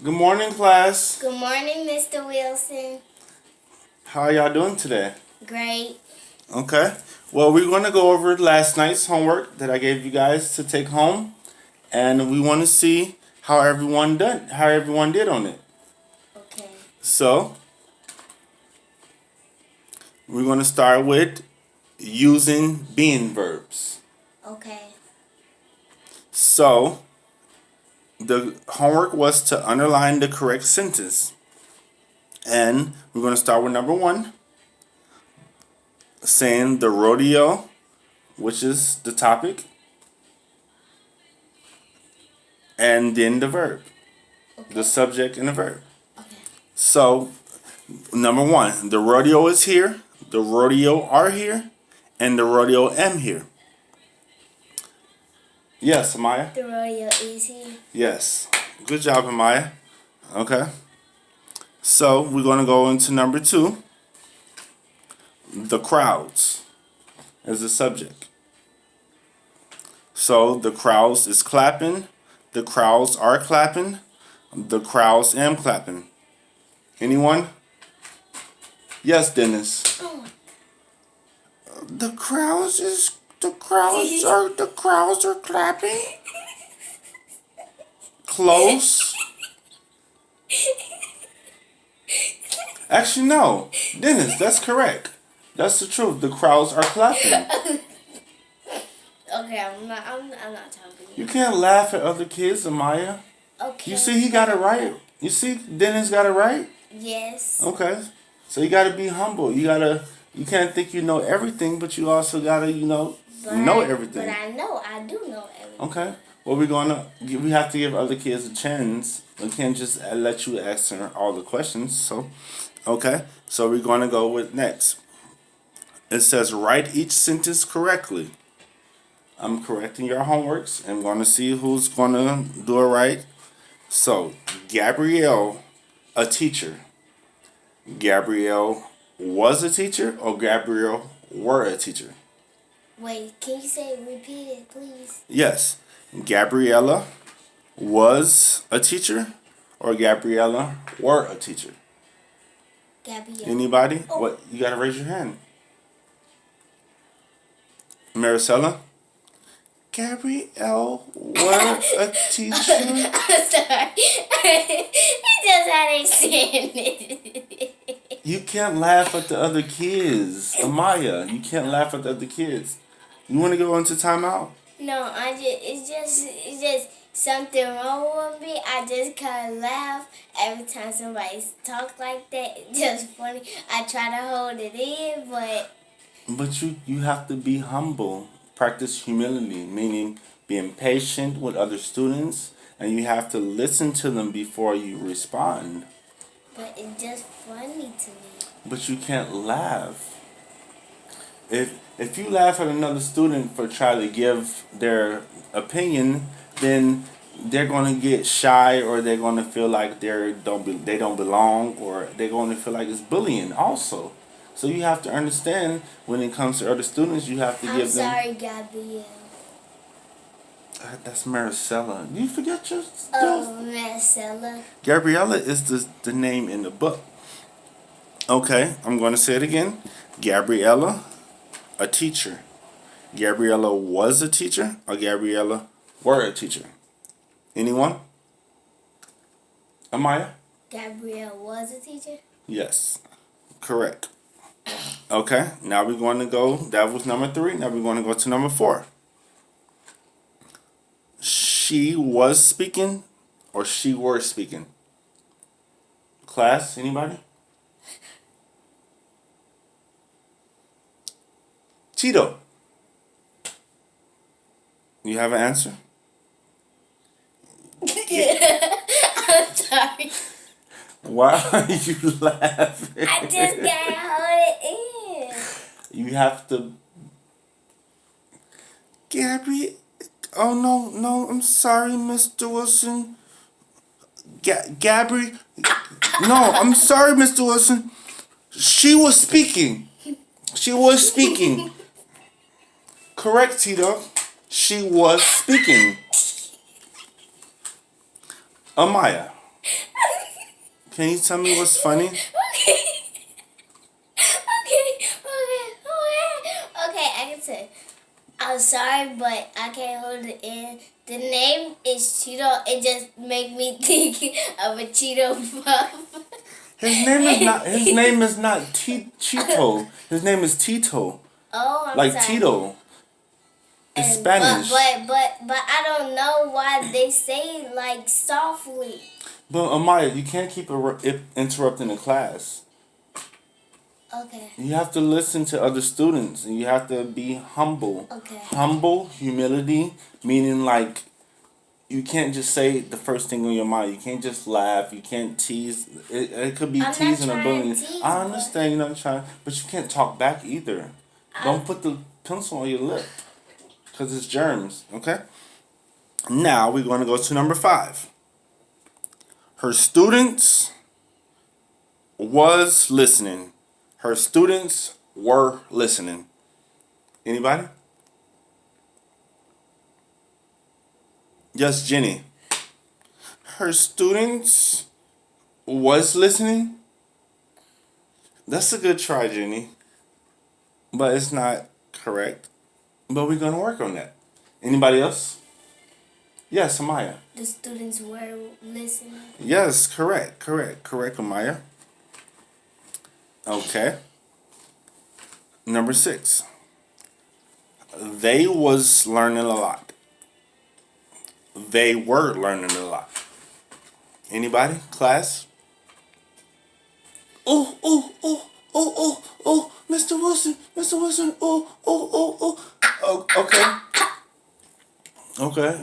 Good morning, class. Good morning, Mr. Wilson. How are y'all doing today? Great. Okay. Well, we're going to go over last night's homework that I gave you guys to take home, and we want to see how everyone did on it. Okay. So, we're going to start with using being verbs. Okay. So, the homework was to underline the correct sentence. And we're going to start with number 1, saying the rodeo, which is the topic, and then the verb, Okay. the subject and the verb. Okay. So, number 1, the rodeo is here, the rodeo are here, and the rodeo am here. Yes, Amaya? The rodeo is here. Yes. Good job, Amaya. Okay. So, we're going to go into number 2, the crowds as the subject. So, the crowds is clapping, the crowds are clapping, the crowds am clapping. Anyone? Yes, Dennis. Oh. The crowds are clapping. Close. Actually, no, Dennis, that's correct. That's the truth. The crowds are clapping. Okay, I'm not talking. You can't laugh at other kids, Amaya. Okay. You see, he got it right. You see, Dennis got it right. Yes. Okay, so you gotta be humble. You can't think you know everything, but you also gotta, know everything. But I do know everything. Okay. Well, we have to give other kids a chance. We can't just let you answer all the questions. So, okay. So we're gonna go with next. It says write each sentence correctly. I'm correcting your homeworks and going to see who's gonna do it right. So, Gabrielle, a teacher. Gabrielle was a teacher, or Gabrielle were a teacher? Wait, can you repeat it, please? Yes. Gabriella was a teacher, or Gabriella were a teacher? Gabrielle. Anybody? Oh. What? You gotta raise your hand. Maricela? Gabrielle were a teacher? I'm sorry. He just had a saying. You can't laugh at the other kids. Amaya, you can't laugh at the other kids. You want to go into timeout? No, it's just something wrong with me. I just kind of laugh every time somebody talk like that. It's just funny. I try to hold it in, but you have to be humble. Practice humility, meaning being patient with other students, and you have to listen to them before you respond. it's just funny to me. But you can't laugh. If you laugh at another student for trying to give their opinion, then they're going to get shy, or they're going to feel like they don't belong, or they're going to feel like it's bullying also. So you have to understand, when it comes to other students, you have to give them. I'm sorry, Gabrielle. That's Maricela. You forget your. Oh, Maricela. Gabriella is the name in the book. Okay, I'm going to say it again. Gabriella, a teacher. Gabriella was a teacher, or Gabriella were a teacher? Anyone? Amaya? Gabrielle was a teacher? Yes, correct. Okay, now we're going to go, that was number 3. Now we're going to go to number 4. She was speaking, or she were speaking? Class, anybody? Tito, you have an answer? I'm sorry. Why are you laughing? I just can't hold it in. You have to. Gabby. Oh, no, I'm sorry, Mr. Wilson. Gabby. No, I'm sorry, Mr. Wilson. She was speaking. She was speaking. Correct, Tito. She was speaking. Amaya. Can you tell me what's funny? Okay. Okay, I can say. I'm sorry, but I can't hold it in. The name is Cheeto. It just make me think of a Cheeto puff. His name is not. His name is not Cheeto. His name is Tito. Oh, I'm Like sorry. Tito. It's And, Spanish. but I don't know why they say it like softly. But Amaya, you can't keep interrupting the class. Okay. You have to listen to other students, and you have to be humble. Okay. Humble, humility, meaning like you can't just say the first thing on your mind. You can't just laugh. You can't tease. It could be I'm not teasing or trying bullying. to tease, I understand you're not trying, but you can't talk back either. Don't put the pencil on your lip, because it's germs. Okay. Now we're going to go to number 5. Her students was listening. Her students were listening. Anybody? Yes, Jenny. Her students was listening. That's a good try, Jenny. But it's not correct. But we're going to work on that. Anybody else? Yes, Amaya. The students were listening. Yes, correct, Amaya. Okay. Number 6. They was learning a lot. They were learning a lot. Anybody? Class? Oh, Mr. Wilson, oh, okay. Okay.